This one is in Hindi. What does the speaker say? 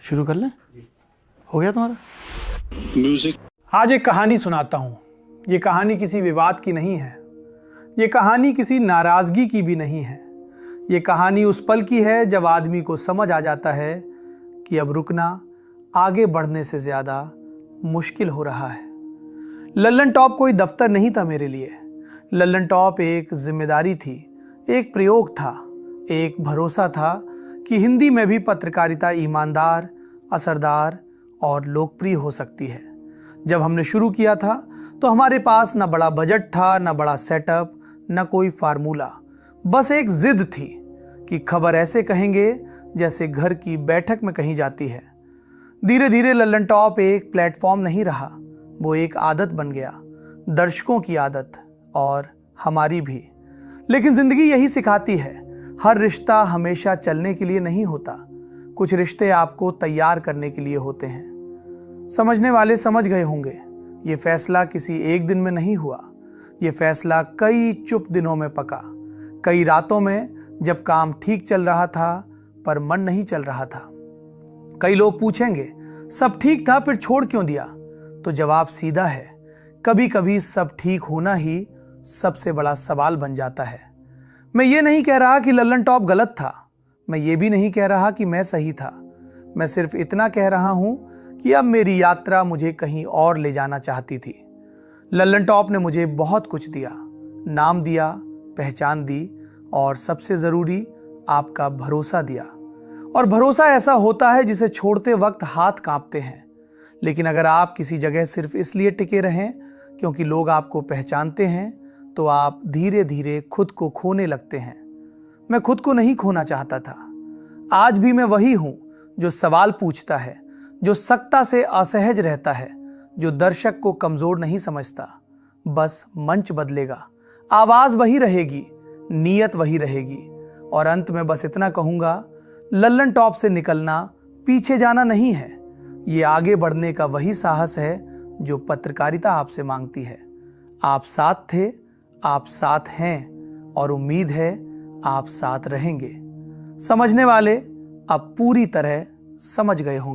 शुरू कर लें? हो गया तुम्हारा म्यूजिक। आज एक कहानी सुनाता हूँ। ये कहानी किसी विवाद की नहीं है, ये कहानी किसी नाराज़गी की भी नहीं है। ये कहानी उस पल की है जब आदमी को समझ आ जाता है कि अब रुकना आगे बढ़ने से ज़्यादा मुश्किल हो रहा है। लल्लन टॉप कोई दफ्तर नहीं था मेरे लिए। लल्लन टॉप एक जिम्मेदारी थी, एक प्रयोग था, एक भरोसा था कि हिंदी में भी पत्रकारिता ईमानदार, असरदार और लोकप्रिय हो सकती है। जब हमने शुरू किया था तो हमारे पास न बड़ा बजट था, न बड़ा सेटअप, न कोई फार्मूला। बस एक जिद थी कि खबर ऐसे कहेंगे जैसे घर की बैठक में कही जाती है। धीरे धीरे लल्लन टॉप एक प्लेटफॉर्म नहीं रहा, वो एक आदत बन गया, दर्शकों की आदत और हमारी भी। लेकिन जिंदगी यही सिखाती है, हर रिश्ता हमेशा चलने के लिए नहीं होता। कुछ रिश्ते आपको तैयार करने के लिए होते हैं। समझने वाले समझ गए होंगे, ये फैसला किसी एक दिन में नहीं हुआ। ये फैसला कई चुप दिनों में पका, कई रातों में जब काम ठीक चल रहा था पर मन नहीं चल रहा था। कई लोग पूछेंगे सब ठीक था फिर छोड़ क्यों दिया? तो जवाब सीधा है, कभी कभी सब ठीक होना ही सबसे बड़ा सवाल बन जाता है। मैं ये नहीं कह रहा कि लल्लन टॉप गलत था, मैं ये भी नहीं कह रहा कि मैं सही था। मैं सिर्फ इतना कह रहा हूं कि अब मेरी यात्रा मुझे कहीं और ले जाना चाहती थी। लल्लन टॉप ने मुझे बहुत कुछ दिया, नाम दिया, पहचान दी और सबसे ज़रूरी आपका भरोसा दिया। और भरोसा ऐसा होता है जिसे छोड़ते वक्त हाथ कांपते हैं, लेकिन अगर आप किसी जगह सिर्फ इसलिए टिके रहें क्योंकि लोग आपको पहचानते हैं तो आप धीरे धीरे खुद को खोने लगते हैं। मैं खुद को नहीं खोना चाहता था। आज भी मैं वही हूं जो सवाल पूछता है, जो सत्ता से असहज रहता है, जो दर्शक को कमजोर नहीं समझता। बस मंच बदलेगा, आवाज वही रहेगी, नीयत वही रहेगी। और अंत में बस इतना कहूंगा, लल्लन टॉप से निकलना पीछे जाना नहीं है, ये आगे बढ़ने का वही साहस है जो पत्रकारिता आपसे मांगती है। आप साथ थे, आप साथ हैं और उम्मीद है आप साथ रहेंगे। समझने वाले अब पूरी तरह समझ गए होंगे।